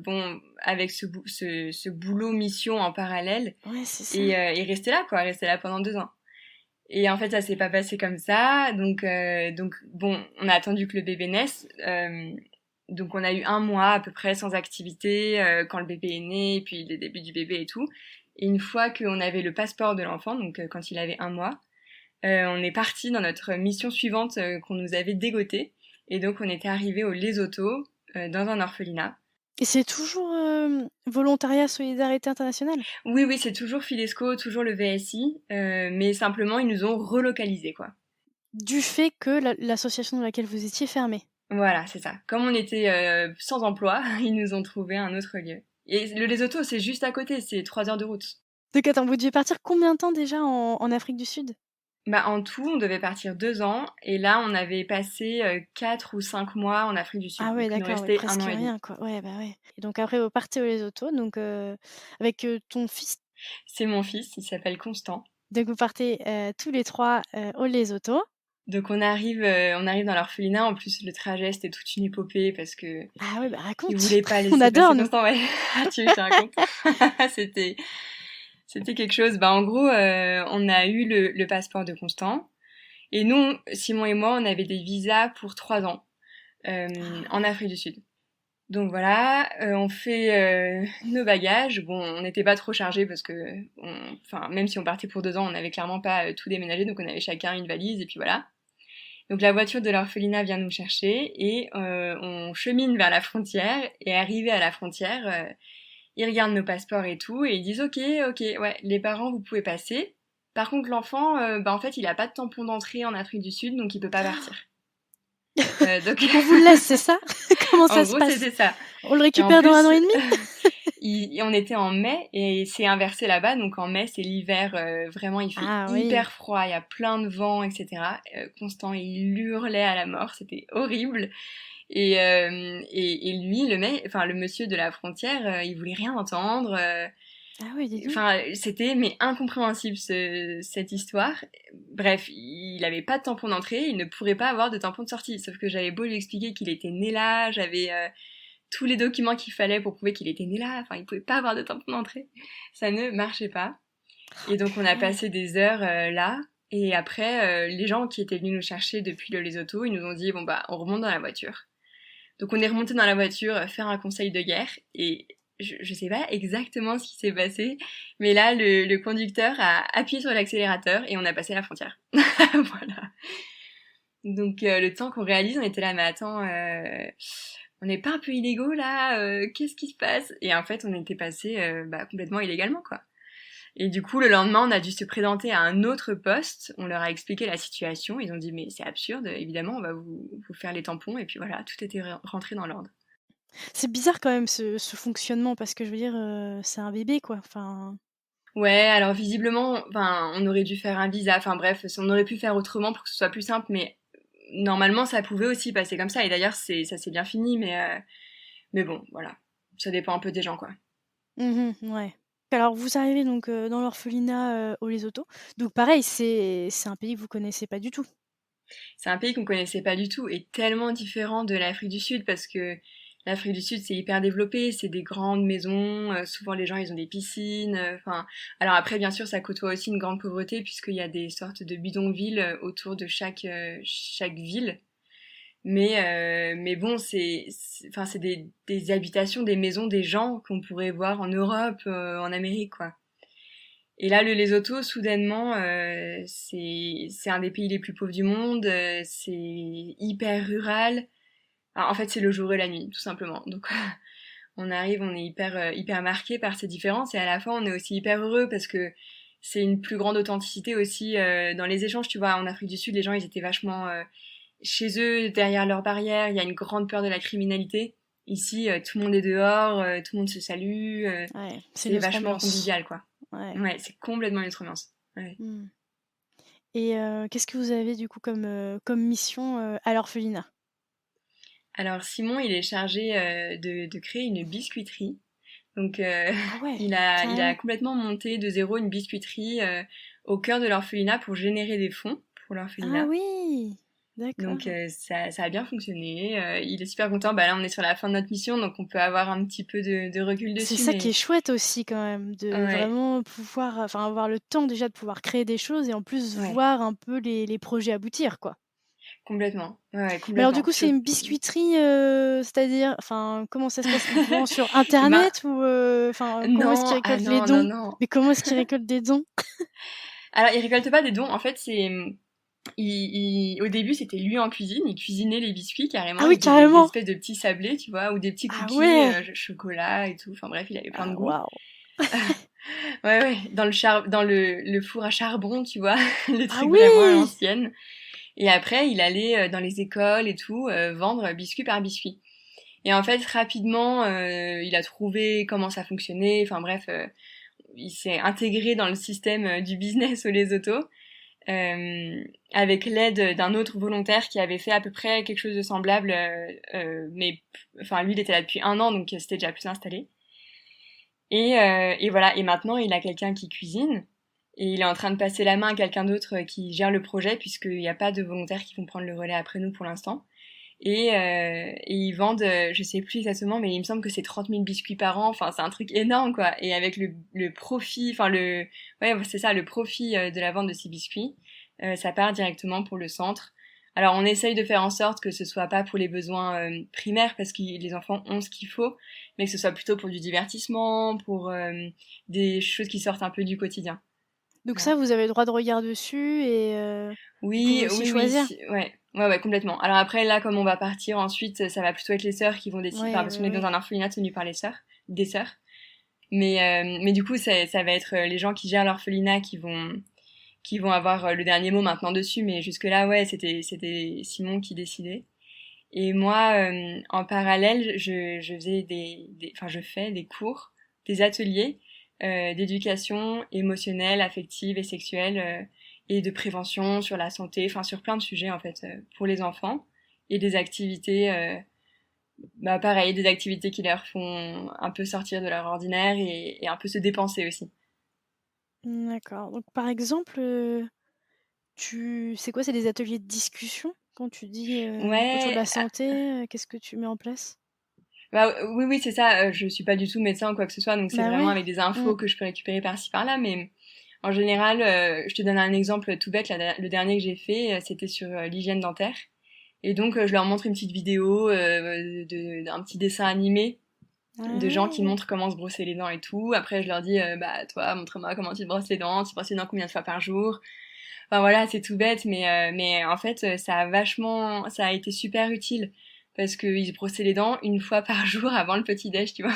bon, avec ce boulot mission en parallèle, Ouais, c'est ça. et rester là, quoi, rester là pendant 2 ans. Et en fait, ça s'est pas passé comme ça. Donc bon, on a attendu que le bébé naisse. Donc on a eu 1 mois à peu près sans activité quand le bébé est né, et puis les débuts du bébé et tout. Et une fois qu'on avait le passeport de l'enfant, donc quand il avait 1 mois, on est parti dans notre mission suivante qu'on nous avait dégotée. Et donc on était arrivé au Lesotho, dans un orphelinat. Et c'est toujours Volontariat Solidarité Internationale? Oui, c'est toujours Filesco, toujours le VSI, mais simplement ils nous ont relocalisés, quoi. Du fait que l'association dans laquelle vous étiez fermée. Voilà, c'est ça. Comme on était sans emploi, ils nous ont trouvé un autre lieu. Et le Lesotho, c'est juste à côté, c'est 3 heures de route. Donc attends, vous deviez partir combien de temps déjà en Afrique du Sud? Bah, en tout, on devait partir 2 ans, et là, on avait passé 4 ou 5 mois en Afrique du Sud. Ah ouais, Donc, il nous d'accord, ouais, restait un presque an et demi. rien, quoi. Ouais, bah ouais. Et donc après, vous partez au Lesotho, donc avec ton fils. C'est mon fils, il s'appelle Constant. Donc vous partez tous les trois au Lesotho. Donc, on arrive dans l'orphelinat. En plus, le trajet, c'était toute une épopée parce que Ah ouais, bah ils raconte. voulaient pas On laisser adore, passer nous. Constant. Ouais, tu veux que je te raconte? C'était, c'était quelque chose. Bah, en gros, on a eu le passeport de Constant. Et nous, Simon et moi, on avait des visas pour 3 ans en Afrique du Sud. Donc voilà, on fait nos bagages. Bon, on n'était pas trop chargés parce que, même si on partait pour 2 ans, on n'avait clairement pas tout déménagé, donc on avait chacun une valise et puis voilà. Donc la voiture de l'orphelinat vient nous chercher et on chemine vers la frontière. Et arrivé à la frontière, ils regardent nos passeports et tout et ils disent ok, ouais, les parents vous pouvez passer. Par contre l'enfant, en fait il a pas de tampon d'entrée en Afrique du Sud donc il peut pas partir. Donc Donc on vous le laisse, c'est ça? Comment en ça se gros passe? c'était ça. On le Et en récupère dans un plus, an et demi? on était en mai et c'est inversé là-bas. Donc en mai, c'est l'hiver, vraiment, il fait Ah oui. hyper froid, il y a plein de vent, etc. Constant, il hurlait à la mort, c'était horrible. Et lui, le monsieur de la frontière, il voulait rien entendre. Ah oui, dis donc. Enfin, c'était mais incompréhensible cette histoire. Bref, il avait pas de tampon d'entrée, il ne pourrait pas avoir de tampon de sortie. Sauf que j'avais beau lui expliquer qu'il était né là, j'avais tous les documents qu'il fallait pour prouver qu'il était né là. Enfin, il pouvait pas avoir de tampon d'entrée. Ça ne marchait pas. Et donc, on a Purée. passé des heures là. Et après, les gens qui étaient venus nous chercher depuis le Lesotho, ils nous ont dit, bon bah, on remonte dans la voiture. Donc, on est remonté dans la voiture faire un conseil de guerre. Et je sais pas exactement ce qui s'est passé, mais là, le conducteur a appuyé sur l'accélérateur et on a passé la frontière. Voilà. Donc, le temps qu'on réalise, on était là, mais attends... on n'est pas un peu illégaux là, qu'est-ce qui se passe? Et en fait, on était passé complètement illégalement, quoi. Et du coup, le lendemain, on a dû se présenter à un autre poste. On leur a expliqué la situation. Ils ont dit, mais c'est absurde, évidemment, on va vous faire les tampons. Et puis voilà, tout était rentré dans l'ordre. C'est bizarre quand même ce fonctionnement, parce que je veux dire, c'est un bébé, quoi. Enfin... Ouais, alors visiblement, enfin, on aurait dû faire un visa. Enfin bref, on aurait pu faire autrement pour que ce soit plus simple. Mais normalement, ça pouvait aussi passer comme ça. Et d'ailleurs, ça s'est bien fini. Mais bon, voilà. Ça dépend un peu des gens, quoi. Ouais. Alors vous arrivez donc dans l'orphelinat au Lesotho. Donc pareil, c'est un pays que vous connaissez pas du tout. C'est un pays qu'on connaissait pas du tout et tellement différent de l'Afrique du Sud parce que l'Afrique du Sud c'est hyper développé, c'est des grandes maisons, souvent les gens ils ont des piscines, enfin alors après bien sûr ça côtoie aussi une grande pauvreté puisqu'il y a des sortes de bidonvilles autour de chaque ville. Mais bon enfin c'est des habitations, des maisons des gens qu'on pourrait voir en Europe, en Amérique quoi. Et là, le Lesotho, soudainement, c'est un des pays les plus pauvres du monde, c'est hyper rural. Alors, en fait, c'est le jour et la nuit, tout simplement. Donc, on arrive, on est hyper marqué par ces différences, et à la fois, on est aussi hyper heureux parce que c'est une plus grande authenticité aussi dans les échanges. Tu vois, en Afrique du Sud, les gens, ils étaient vachement chez eux, derrière leurs barrières. Il y a une grande peur de la criminalité. Ici, tout le monde est dehors, tout le monde se salue. Ouais, c'est C'est une autre vachement ambiance. convivial, quoi. Ouais. Ouais, c'est complètement une autre ambiance. Ouais. Et qu'est-ce que vous avez du coup comme mission à l'orphelinat? Alors Simon, il est chargé de créer une biscuiterie. Donc Ah ouais, il a carrément. complètement monté de zéro une biscuiterie au cœur de l'orphelinat pour générer des fonds pour Ah l'orphelinat. oui, d'accord. Donc ça a bien fonctionné. Il est super content. Bah là, on est sur la fin de notre mission, donc on peut avoir un petit peu de recul C'est dessus. ça qui est Mais chouette aussi quand même, de ouais, vraiment pouvoir, enfin avoir le temps déjà de pouvoir créer des choses et en plus ouais, voir un peu les projets aboutir, quoi. complètement. Ouais, Mais alors du complètement. coup, c'est une biscuiterie, c'est-à-dire, enfin, comment ça se passe? Ils vendent sur Ben internet ou, enfin, comment est-ce qu'ils non, ah récoltent les non, non, dons? non. Mais comment est-ce qu'ils récoltent des dons? Alors il récolte pas des dons. En fait, au début, c'était lui en cuisine, il cuisinait les biscuits Ah carrément, oui, il faisait des carrément! espèces de petits sablés, tu vois, ou des petits Ah cookies, ouais! chocolat et tout. Enfin bref, il avait plein de Ah goûts. waouh! Ouais, ouais, dans le four à charbon, tu vois, le Ah truc vraiment à oui! l'ancienne. Et après, il allait dans les écoles et tout, vendre biscuit par biscuit. Et en fait, rapidement, il a trouvé comment ça fonctionnait. Enfin bref, il s'est intégré dans le système du business au Lesotho. Avec l'aide d'un autre volontaire qui avait fait à peu près quelque chose de semblable, mais enfin lui il était là depuis 1 an donc c'était déjà plus installé. Et voilà, et maintenant il a quelqu'un qui cuisine et il est en train de passer la main à quelqu'un d'autre qui gère le projet puisqu'il n'y a pas de volontaires qui vont prendre le relais après nous pour l'instant. Et ils vendent, je sais plus exactement, mais il me semble que c'est 30 000 biscuits par an. Enfin, c'est un truc énorme, quoi. Et avec le profit, enfin ouais, c'est ça, le profit de la vente de ces biscuits, ça part directement pour le centre. Alors, on essaye de faire en sorte que ce soit pas pour les besoins primaires, parce que les enfants ont ce qu'il faut, mais que ce soit plutôt pour du divertissement, pour des choses qui sortent un peu du quotidien. Donc Voilà. ça, vous avez le droit de regard dessus et vous pouvez Oui, aussi oui, oui, choisir? ouais, complètement. Alors après, là, comme on va partir ensuite, ça va plutôt être les sœurs qui vont décider, enfin, Ouais, parce qu'on ouais, est dans ouais. un orphelinat tenu par les sœurs, des sœurs. Mais du coup, ça va être les gens qui gèrent l'orphelinat qui vont avoir le dernier mot maintenant dessus. Mais jusque-là, ouais, c'était Simon qui décidait. Et moi, en parallèle, je faisais enfin, je fais des cours, des ateliers d'éducation émotionnelle, affective et sexuelle et de prévention sur la santé, enfin sur plein de sujets en fait pour les enfants et des activités, pareil, des activités qui leur font un peu sortir de leur ordinaire et un peu se dépenser aussi. D'accord. Donc par exemple, c'est quoi? C'est des ateliers de discussion? Quand tu dis, autour de Ouais, la santé, qu'est-ce que tu mets en place? bah, oui, oui, c'est ça. Je suis pas du tout médecin ou quoi que ce soit, donc c'est Bah vraiment ouais. avec des Mmh. infos que je peux récupérer par-ci par-là. Mais en général, je te donne un exemple tout bête. Le dernier que j'ai fait, c'était sur l'hygiène dentaire. Et donc, je leur montre une petite vidéo d'un petit dessin animé de gens qui Ah! montrent comment se brosser les dents et tout. Après, je leur dis, bah toi, montre-moi comment tu te brosses les dents. Tu te brosses les dents combien de fois par jour? Enfin voilà, c'est tout bête, mais en fait, ça a été super utile parce qu'ils se brossaient les dents une fois par jour avant le petit-déj, tu vois.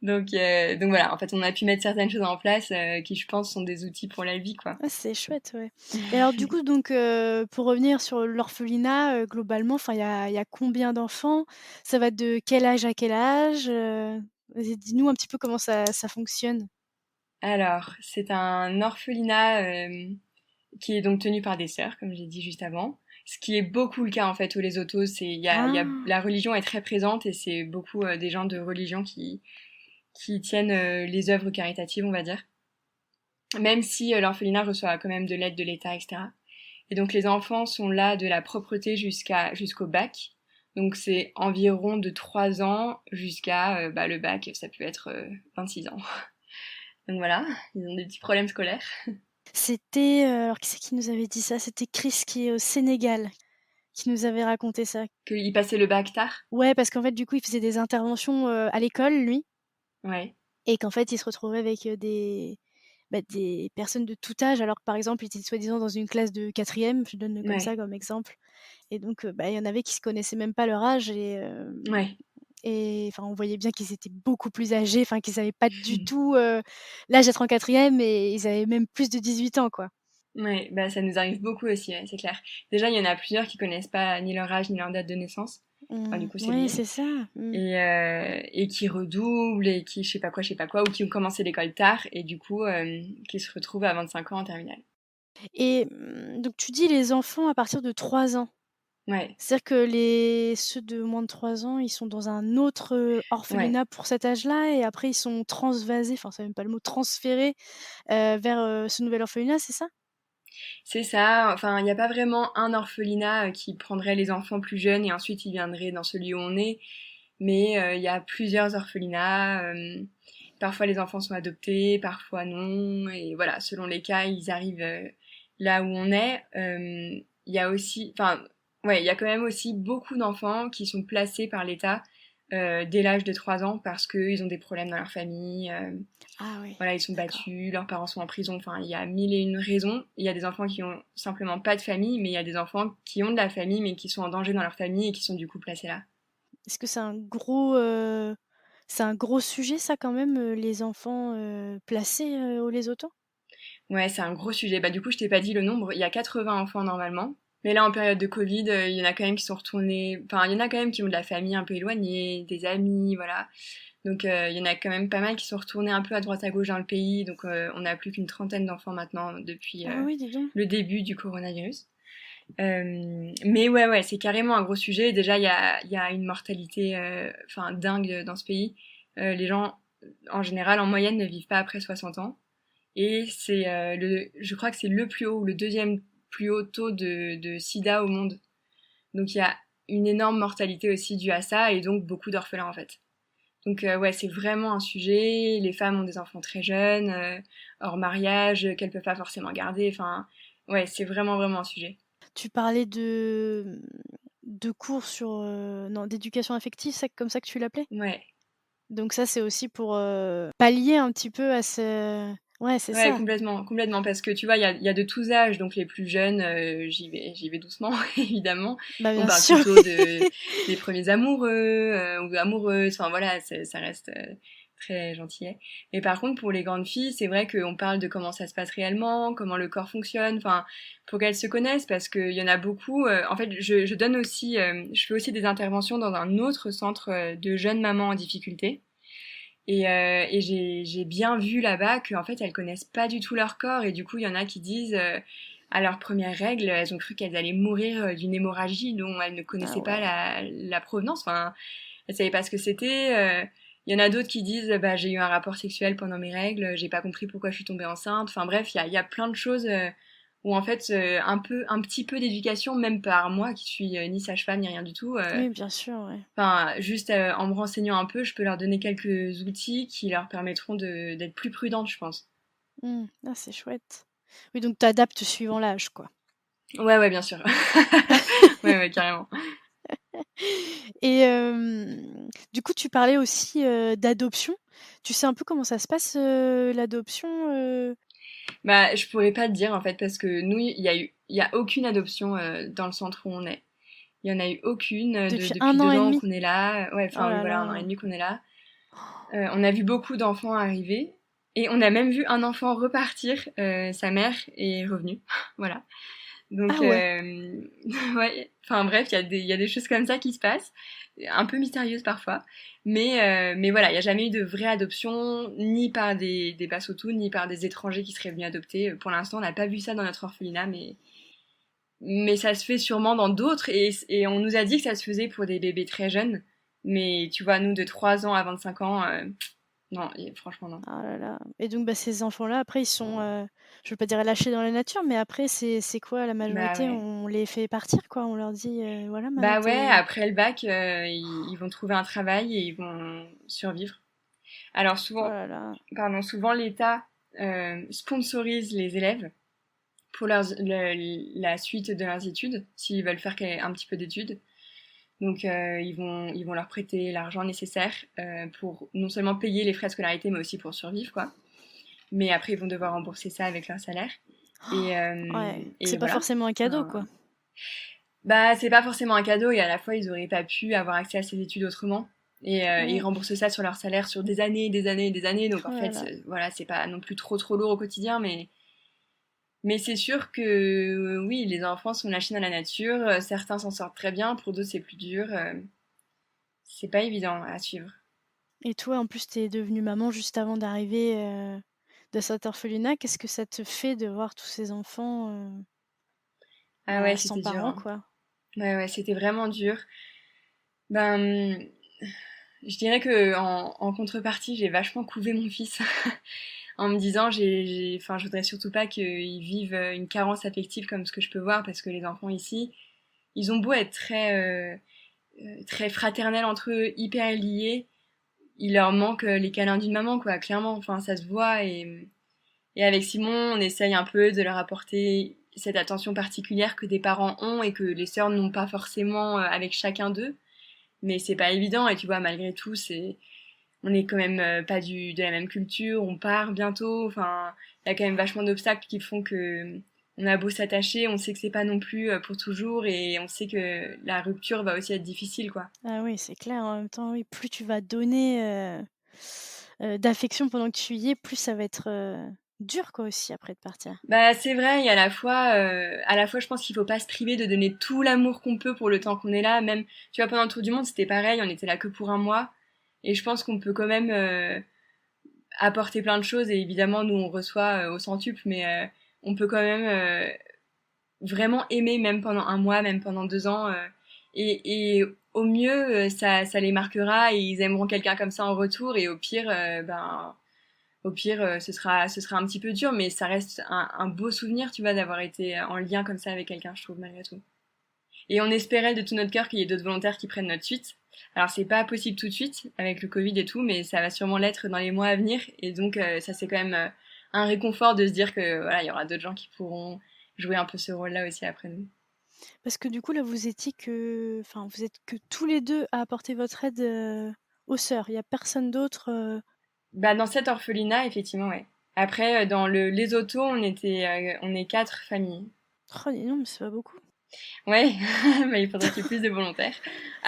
Donc voilà, en fait, on a pu mettre certaines choses en place qui, je pense, sont des outils pour la vie, quoi. Ah, c'est chouette, ouais. Et alors du coup, donc pour revenir sur l'orphelinat, globalement, enfin, il y a combien d'enfants? Ça va de quel âge à quel âge? Vas-y, dis-nous un petit peu comment ça fonctionne. Alors, c'est un orphelinat qui est donc tenu par des sœurs, comme j'ai dit juste avant. Ce qui est beaucoup le cas en fait au Lesotho, Ah! la religion est très présente et c'est beaucoup des gens de religion qui tiennent les œuvres caritatives, on va dire. Même si l'orphelinat reçoit quand même de l'aide de l'État, etc. Et donc les enfants sont là de la propreté jusqu'au bac. Donc c'est environ de 3 ans jusqu'à le bac, ça peut être 26 ans. Donc voilà, ils ont des petits problèmes scolaires. C'était, alors qui c'est qui nous avait dit ça? C'était Chris qui est au Sénégal, qui nous avait raconté ça. Qu'ils passaient le bac tard. Ouais, parce qu'en fait, du coup, il faisait des interventions, à l'école, lui, Ouais, et qu'en fait, il se retrouvait avec, des personnes de tout âge, alors que, par exemple, il était soi-disant dans une classe de quatrième, je donne comme ça ouais, comme exemple, et donc il y en avait qui se connaissaient même pas leur âge ouais. et enfin, on voyait bien qu'ils étaient beaucoup plus âgés, enfin qu'ils avaient pas du tout, l'âge d'être en quatrième et ils avaient même plus de 18 ans, quoi. Ouais, bah ça nous arrive beaucoup aussi, ouais, c'est clair. Déjà, il y en a plusieurs qui connaissent pas ni leur âge ni leur date de naissance. Enfin, du coup, c'est Ouais, lié. c'est ça. Mmh. Et qui redoublent et qui je sais pas quoi, ou qui ont commencé l'école tard et du coup, qui se retrouvent à 25 ans en terminale. Et donc tu dis les enfants à partir de 3 ans. Ouais, C'est-à-dire que ceux de moins de 3 ans, ils sont dans un autre, ouais. orphelinat pour cet âge-là et après ils sont transvasés, enfin c'est même pas le mot, transférés, vers, ce nouvel orphelinat, c'est ça? C'est ça, enfin, il n'y a pas vraiment un orphelinat qui prendrait les enfants plus jeunes et ensuite ils viendraient dans celui où on est, mais il y a plusieurs orphelinats. Parfois les enfants sont adoptés, parfois non, et voilà, selon les cas, ils arrivent là où on est. Il y a aussi, enfin, ouais, il y a quand même aussi beaucoup d'enfants qui sont placés par l'État dès l'âge de 3 ans parce qu'ils ont des problèmes dans leur famille. Ah oui, Voilà, ils sont d'accord. battus, leurs parents sont en prison, enfin, il y a mille et une raisons. Il y a des enfants qui ont simplement pas de famille, mais il y a des enfants qui ont de la famille, mais qui sont en danger dans leur famille et qui sont du coup placés là. Est-ce que c'est un gros sujet ça quand même, les enfants, placés, au Lesotho? Ouais, c'est un gros sujet. Bah, du coup, je t'ai pas dit le nombre. Il y a 80 enfants normalement. Mais là, en période de Covid, il y en a quand même qui sont retournés. Enfin, il y en a quand même qui ont de la famille un peu éloignée, des amis, voilà. Donc, il y en a quand même pas mal qui sont retournés un peu à droite à gauche dans le pays. Donc, on n'a plus qu'une trentaine d'enfants maintenant depuis Ah oui, dis donc. le début du coronavirus. Mais ouais, ouais, c'est carrément un gros sujet. Déjà, il y a une mortalité enfin dingue dans ce pays. Les gens, en général, en moyenne, ne vivent pas après 60 ans. Et c'est je crois que c'est le plus haut ou le deuxième plus haut taux de sida au monde. Donc il y a une énorme mortalité aussi due à ça et donc beaucoup d'orphelins en fait. Donc ouais, c'est vraiment un sujet. Les femmes ont des enfants très jeunes, hors mariage, qu'elles peuvent pas forcément garder. Enfin, ouais, c'est vraiment vraiment un sujet. Tu parlais de cours sur, non, d'éducation affective, c'est comme ça que tu l'appelais? Ouais. Donc ça, c'est aussi pour, pallier un petit peu à ce ouais, c'est Ouais, ça. complètement, complètement, parce que tu vois, il y a de tous âges, donc les plus jeunes, j'y vais doucement, évidemment. Bah, On bien parle sûr. plutôt des premiers amoureux ou amoureuses, enfin voilà, ça reste très gentillet. Et par contre, pour les grandes filles, c'est vrai qu'on parle de comment ça se passe réellement, comment le corps fonctionne, enfin, pour qu'elles se connaissent, parce qu'il y en a beaucoup. En fait, je donne aussi, je fais aussi des interventions dans un autre centre de jeunes mamans en difficulté. Et j'ai bien vu là-bas qu'en fait, elles connaissent pas du tout leur corps. Et du coup, il y en a qui disent, à leurs premières règles, elles ont cru qu'elles allaient mourir d'une hémorragie dont elles ne Ah connaissaient pas ouais. la provenance. Enfin, elles savaient pas ce que c'était. Il y en a d'autres qui disent, bah, j'ai eu un rapport sexuel pendant mes règles, j'ai pas compris pourquoi je suis tombée enceinte. Enfin bref, il y a plein de choses où en fait, un petit peu d'éducation, même par moi qui suis ni sage-femme ni rien du tout, Oui, bien sûr, ouais. enfin, juste en me renseignant un peu, je peux leur donner quelques outils qui leur permettront d'être plus prudentes, je pense. Mmh. Ah, c'est chouette. Oui, donc tu adaptes suivant l'âge, quoi. Ouais, ouais, bien sûr. Ouais, ouais, carrément. Et du coup, tu parlais aussi, d'adoption. Tu sais un peu comment ça se passe, l'adoption, Bah, je pourrais pas te dire en fait parce que nous, il y a aucune adoption dans le centre où on est. Il y en a eu aucune Depuis depuis un an et 2 ans demi. qu'on est là. Ouais, Oh enfin oui, là voilà, un an et là. demi qu'on est là. On a vu beaucoup d'enfants arriver et on a même vu un enfant repartir. Sa mère est revenue. Voilà. Donc, Ah ouais. ouais, enfin bref, il y a des choses comme ça qui se passent, un peu mystérieuses parfois. Mais voilà, il n'y a jamais eu de vraie adoption, ni par des Basotho, ni par des étrangers qui seraient venus adopter. Pour l'instant, on n'a pas vu ça dans notre orphelinat, mais ça se fait sûrement dans d'autres. Et on nous a dit que ça se faisait pour des bébés très jeunes. Mais tu vois, nous, de 3 ans à 25 ans, non, franchement, non. Ah là là. Et donc, bah, ces enfants-là, après, ils sont, je veux pas dire lâchés dans la nature, mais après, c'est quoi la Bah majorité? ouais. On les fait partir, quoi. On leur dit, voilà, maintenant Bah ouais, t'es. après le bac, ils vont trouver un travail et ils vont survivre. Alors Oh souvent, là là. pardon, souvent l'État sponsorise les élèves pour la suite de leurs études, s'ils veulent faire un petit peu d'études. Donc ils vont leur prêter l'argent nécessaire pour non seulement payer les frais de scolarité, mais aussi pour survivre, quoi. Mais après, ils vont devoir rembourser ça avec leur salaire. Ouais. Et C'est pas voilà. forcément un cadeau, Enfin, quoi. bah, c'est pas forcément un cadeau et à la fois, ils auraient pas pu avoir accès à ces études autrement. Et ils Mm. remboursent ça sur leur salaire sur des années, des années, des années. Donc en Oh là fait, là. voilà, c'est pas non plus trop lourd au quotidien, mais c'est sûr que oui, les enfants sont lâchés dans la nature. Certains s'en sortent très bien, pour d'autres c'est plus dur. C'est pas évident à suivre. Et toi, en plus, t'es devenue maman juste avant d'arriver de cet orphelinat. Qu'est-ce que ça te fait de voir tous ces enfants Ah ouais, bah, sans c'était dur, parents, hein. quoi? Ouais, ouais, c'était vraiment dur. Ben, je dirais que en contrepartie, j'ai vachement couvé mon fils en me disant, enfin, je voudrais surtout pas qu'il vive une carence affective comme ce que je peux voir, parce que les enfants ici, ils ont beau être très fraternels entre eux, hyper liés, il leur manque les câlins d'une maman, quoi, clairement. Enfin, ça se voit. Et avec Simon, on essaye un peu de leur apporter cette attention particulière que des parents ont et que les sœurs n'ont pas forcément avec chacun d'eux. Mais c'est pas évident. Et tu vois, malgré tout, on est quand même pas de la même culture. On part bientôt. Enfin, il y a quand même vachement d'obstacles qui font que on a beau s'attacher, on sait que c'est pas non plus pour toujours et on sait que la rupture va aussi être difficile, quoi. Ah oui, c'est clair. En même temps, oui, plus tu vas donner d'affection pendant que tu y es, plus ça va être dur, quoi, aussi, après de partir. Bah c'est vrai, et à la fois je pense qu'il faut pas se priver de donner tout l'amour qu'on peut pour le temps qu'on est là. Même, tu vois, pendant le tour du monde c'était pareil, on était là que pour un mois, et je pense qu'on peut quand même apporter plein de choses. Et évidemment nous on reçoit au centuple, mais on peut quand même vraiment aimer même pendant un mois, même pendant 2 ans, et au mieux ça les marquera et ils aimeront quelqu'un comme ça en retour, et au pire ben au pire, ce sera un petit peu dur, mais ça reste un beau souvenir, tu vois, d'avoir été en lien comme ça avec quelqu'un, je trouve, malgré tout. Et on espérait de tout notre cœur qu'il y ait d'autres volontaires qui prennent notre suite. Alors, c'est pas possible tout de suite, avec le Covid et tout, mais ça va sûrement l'être dans les mois à venir. Et donc, ça, c'est quand même un réconfort de se dire que, voilà, il y aura d'autres gens qui pourront jouer un peu ce rôle-là aussi après nous. Parce que du coup, là, vous êtes que tous les deux à apporter votre aide aux sœurs. Il n'y a personne d'autre. Bah, dans cet orphelinat, effectivement, ouais. Après, dans les autos, on est 4 familles. Oh, dis non, mais c'est pas beaucoup. Ouais, mais il faudrait qu'il y ait plus de volontaires.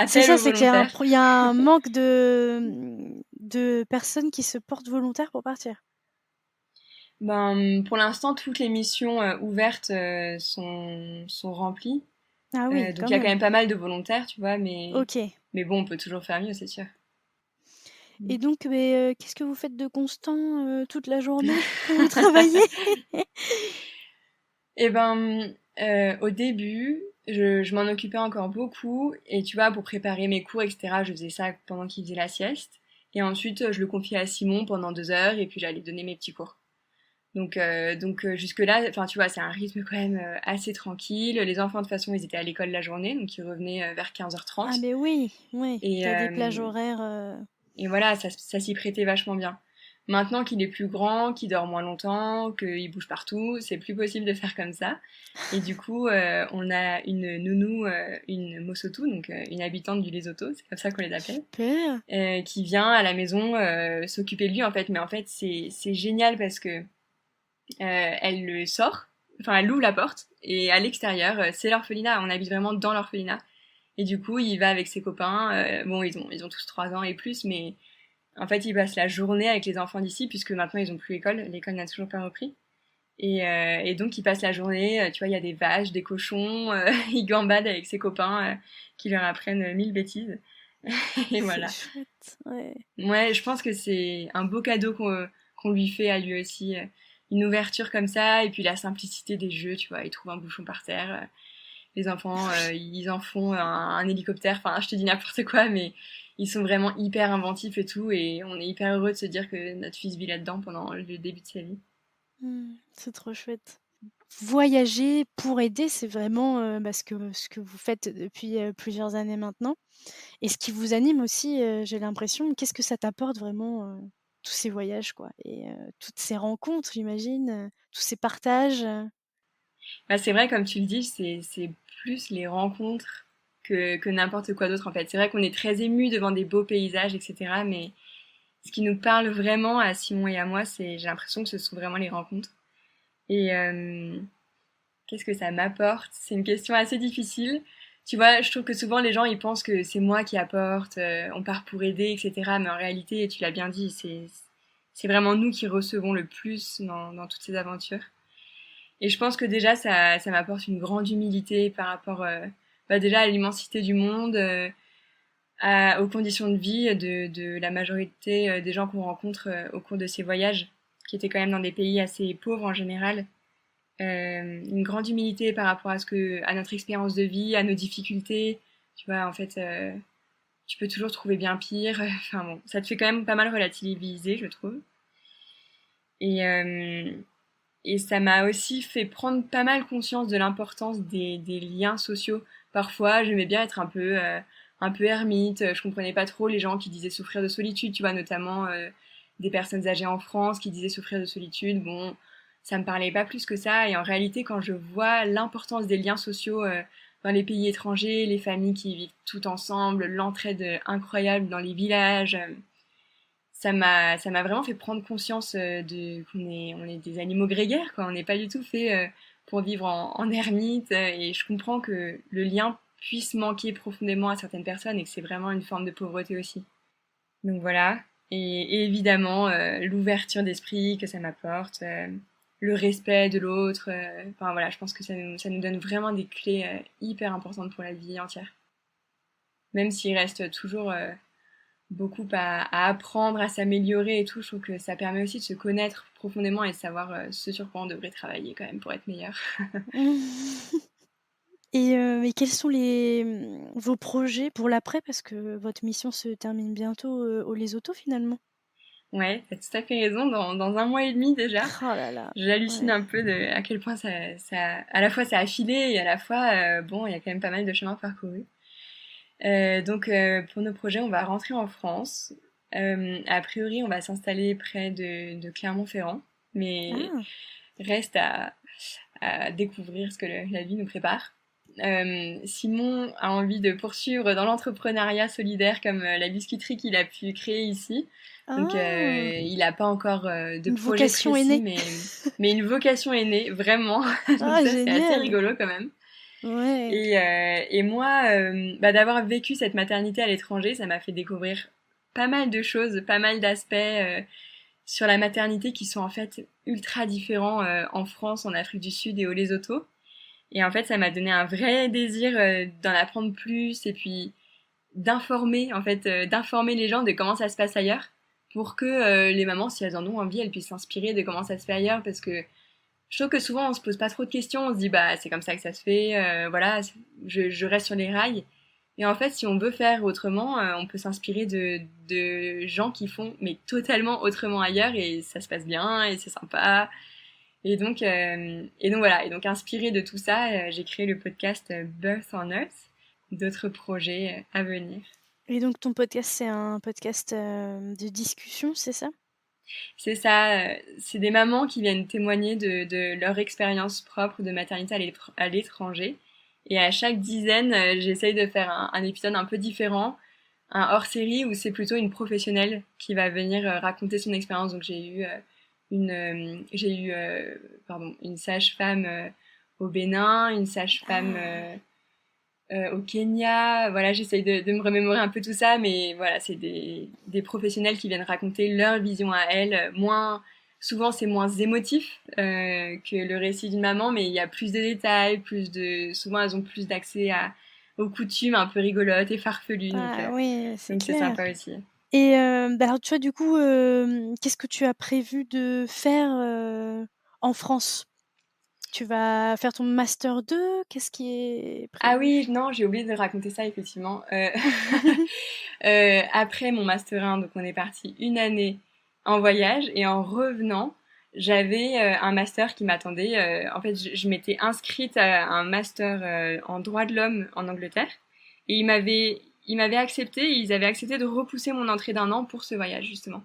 C'est Appel ça, aux c'est qu'il y a volontaires. il y a un manque de personnes qui se portent volontaires pour partir. Ben, pour l'instant, toutes les missions ouvertes sont remplies. Ah oui, Donc quand il y a quand même. même pas mal de volontaires, tu vois, Ok. mais bon, on peut toujours faire mieux, c'est sûr. Et donc, mais, qu'est-ce que vous faites de constant toute la journée quand vous travaillez? Et ben, au début, je m'en occupais encore beaucoup, et tu vois, pour préparer mes cours, etc., je faisais ça pendant qu'il faisait la sieste. Et ensuite, je le confiais à Simon pendant 2 heures, et puis j'allais donner mes petits cours. Donc jusque-là, enfin tu vois, c'est un rythme quand même assez tranquille. Les enfants, de toute façon, ils étaient à l'école la journée, donc ils revenaient vers Ah 15h30. mais oui, oui, Et, tu as des plages horaires, et voilà, ça s'y prêtait vachement bien. Maintenant qu'il est plus grand, qu'il dort moins longtemps, qu'il bouge partout, c'est plus possible de faire comme ça. Et du coup, on a une nounou, une Mosotou, donc une habitante du Lesotho, c'est comme ça qu'on les appelle, super! qui vient à la maison s'occuper de lui en fait. Mais en fait, c'est génial parce que elle le sort, enfin elle ouvre la porte, et à l'extérieur, c'est l'orphelinat, on habite vraiment dans l'orphelinat. Et du coup, il va avec ses copains. Bon, ils ont tous 3 ans et plus, mais en fait, il passe la journée avec les enfants d'ici, puisque maintenant, ils ont plus l'école. L'école n'a toujours pas repris. Et donc, il passe la journée, tu vois, il y a des vaches, des cochons, il gambade avec ses copains qui leur apprennent mille bêtises. Et C'est voilà. chouette, ouais. Ouais, je pense que c'est un beau cadeau qu'on lui fait à lui aussi. Une ouverture comme ça, et puis la simplicité des jeux, tu vois, il trouve un bouchon par terre. Les enfants, ils en font un hélicoptère, enfin, je te dis n'importe quoi, mais ils sont vraiment hyper inventifs et tout, et on est hyper heureux de se dire que notre fils vit là-dedans pendant le début de sa vie. C'est trop chouette. Voyager pour aider, c'est vraiment ce que vous faites depuis plusieurs années maintenant. Et ce qui vous anime aussi, j'ai l'impression, qu'est-ce que ça t'apporte vraiment, tous ces voyages, quoi? Et toutes ces rencontres, j'imagine, tous ces partages. Bah, c'est vrai, comme tu le dis, c'est plus les rencontres que n'importe quoi d'autre en fait. C'est vrai qu'on est très ému devant des beaux paysages, etc. Mais ce qui nous parle vraiment à Simon et à moi, j'ai l'impression que ce sont vraiment les rencontres. Et qu'est-ce que ça m'apporte? C'est une question assez difficile. Tu vois, je trouve que souvent les gens ils pensent que c'est moi qui apporte, on part pour aider, etc. Mais en réalité, tu l'as bien dit, c'est vraiment nous qui recevons le plus dans toutes ces aventures. Et je pense que déjà, ça m'apporte une grande humilité par rapport bah déjà à l'immensité du monde, aux conditions de vie de la majorité des gens qu'on rencontre au cours de ces voyages, qui étaient quand même dans des pays assez pauvres en général. Une grande humilité par rapport à notre expérience de vie, à nos difficultés. Tu vois, en fait, tu peux toujours trouver bien pire. Enfin bon, ça te fait quand même pas mal relativiser, je trouve. Et, euh, Et ça m'a aussi fait prendre pas mal conscience de l'importance des liens sociaux. Parfois, j'aimais bien être un peu ermite. Je comprenais pas trop les gens qui disaient souffrir de solitude, tu vois, notamment des personnes âgées en France qui disaient souffrir de solitude. Bon, ça me parlait pas plus que ça. Et en réalité, quand je vois l'importance des liens sociaux dans les pays étrangers, les familles qui vivent tout ensemble, l'entraide incroyable dans les villages, ça m'a vraiment fait prendre conscience qu'on est des animaux grégaires, quoi. On n'est pas du tout fait pour vivre en ermite, et je comprends que le lien puisse manquer profondément à certaines personnes et que c'est vraiment une forme de pauvreté aussi. Donc voilà. Et évidemment, l'ouverture d'esprit que ça m'apporte, le respect de l'autre. Enfin voilà, je pense que ça nous donne vraiment des clés hyper importantes pour la vie entière. Même s'il reste toujours beaucoup à apprendre, à s'améliorer et tout. Je trouve que ça permet aussi de se connaître profondément et de savoir ce sur quoi on devrait travailler quand même pour être meilleur. Et quels sont vos projets pour l'après? Parce que votre mission se termine bientôt, au Lesotho, finalement. Ouais, t'as tout à fait raison, dans un mois et demi déjà. Oh là là, J'hallucine ouais. un peu à quel point à la fois ça a filé et à la fois, bon, il y a quand même pas mal de chemin parcouru. Donc pour nos projets, on va rentrer en France. A priori, on va s'installer près de Clermont-Ferrand, mais Ah! reste à découvrir ce que la vie nous prépare. Simon a envie de poursuivre dans l'entrepreneuriat solidaire comme la biscuiterie qu'il a pu créer ici. Donc Ah! il n'a pas encore de Une projet vocation est précis, née. mais une vocation est née, vraiment. Donc Ah ça, c'est assez génial! rigolo quand même. Ouais. Et moi, bah, d'avoir vécu cette maternité à l'étranger, ça m'a fait découvrir pas mal de choses, pas mal d'aspects sur la maternité qui sont en fait ultra différents en France, en Afrique du Sud et au Lesotho. Et en fait, ça m'a donné un vrai désir d'en apprendre plus et puis d'informer, en fait, d'informer les gens de comment ça se passe ailleurs pour que les mamans, si elles en ont envie, elles puissent s'inspirer de comment ça se fait ailleurs parce que je trouve que souvent on se pose pas trop de questions, on se dit bah c'est comme ça que ça se fait, voilà, je reste sur les rails. Et en fait, si on veut faire autrement, on peut s'inspirer de gens qui font mais totalement autrement ailleurs et ça se passe bien et c'est sympa. Et donc voilà, et donc inspirée de tout ça, j'ai créé le podcast Birth on Earth, d'autres projets à venir. Et donc ton podcast, c'est un podcast, de discussion, c'est ça? C'est ça, c'est des mamans qui viennent témoigner de leur expérience propre de maternité à l'étranger. Et à chaque dizaine, j'essaye de faire un épisode un peu différent, un hors-série où c'est plutôt une professionnelle qui va venir raconter son expérience. Donc j'ai eu pardon, une sage-femme au Bénin, une sage-femme Ah! au Kenya. Voilà, j'essaye de me remémorer un peu tout ça, mais voilà, c'est des professionnels qui viennent raconter leur vision à elles. Souvent, c'est moins émotif que le récit d'une maman, mais il y a plus de détails, souvent elles ont plus d'accès aux coutumes un peu rigolotes et farfelues. Ah oui, Donc c'est clair. sympa aussi. Et alors tu vois, du coup, qu'est-ce que tu as prévu de faire en France? Tu vas faire ton master 2? Qu'est-ce qui est prévu? Ah oui, non, j'ai oublié de raconter ça, effectivement. Après mon master 1, donc on est parti une année en voyage, et en revenant, j'avais un master qui m'attendait. En fait, je m'étais inscrite à un master en droit de l'homme en Angleterre, et ils m'avaient accepté, ils avaient accepté de repousser mon entrée d'un an pour ce voyage, justement.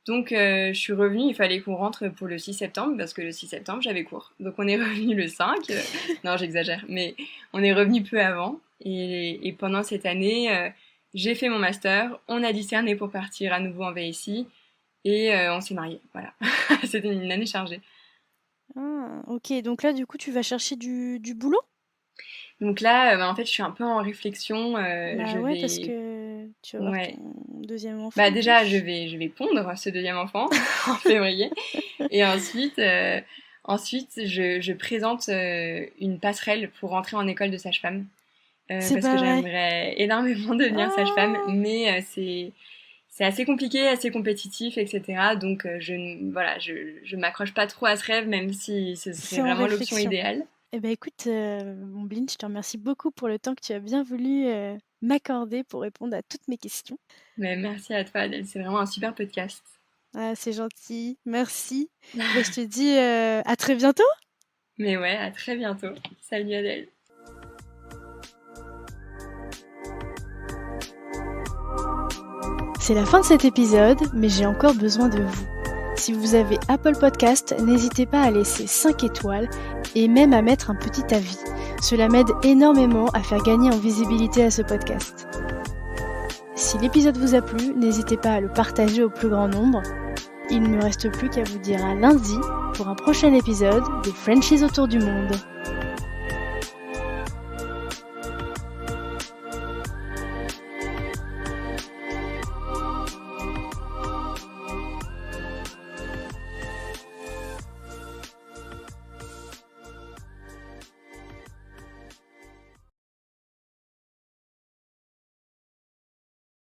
Donc je suis revenue, il fallait qu'on rentre pour le 6 septembre, parce que le 6 septembre j'avais cours. Donc on est revenu le 5, non j'exagère, mais on est revenu peu avant. Et pendant cette année, j'ai fait mon master, on a discerné pour partir à nouveau en VSI, et on s'est mariés, voilà. C'était une année chargée. Ah, ok, donc là, du coup, tu vas chercher du boulot? Donc là, en fait je suis un peu en réflexion, Bah je ouais, parce vais... que tu vas avoir Ouais. ton deuxième enfant Bah en déjà, plus. je vais pondre ce deuxième enfant en février. Et ensuite je présente une passerelle pour rentrer en école de sage-femme. C'est Parce que pas vrai. j'aimerais énormément devenir sage-femme, Ah, mais c'est assez compliqué, assez compétitif, etc. Donc voilà, je m'accroche pas trop à ce rêve, même si ce c'est serait en vraiment l'option réflexion. idéale. Eh ben écoute, mon Blin, je te remercie beaucoup pour le temps que tu as bien voulu m'accorder pour répondre à toutes mes questions. Mais merci à toi, Adèle, c'est vraiment un super podcast. Ah, c'est gentil, merci. Ben, je te dis à très bientôt. Mais ouais, à très bientôt. Salut Adèle. C'est la fin de cet épisode, mais j'ai encore besoin de vous. Si vous avez Apple Podcast, n'hésitez pas à laisser 5 étoiles et même à mettre un petit avis. Cela m'aide énormément à faire gagner en visibilité à ce podcast. Si l'épisode vous a plu, n'hésitez pas à le partager au plus grand nombre. Il ne me reste plus qu'à vous dire à lundi pour un prochain épisode des Frenchies autour du monde.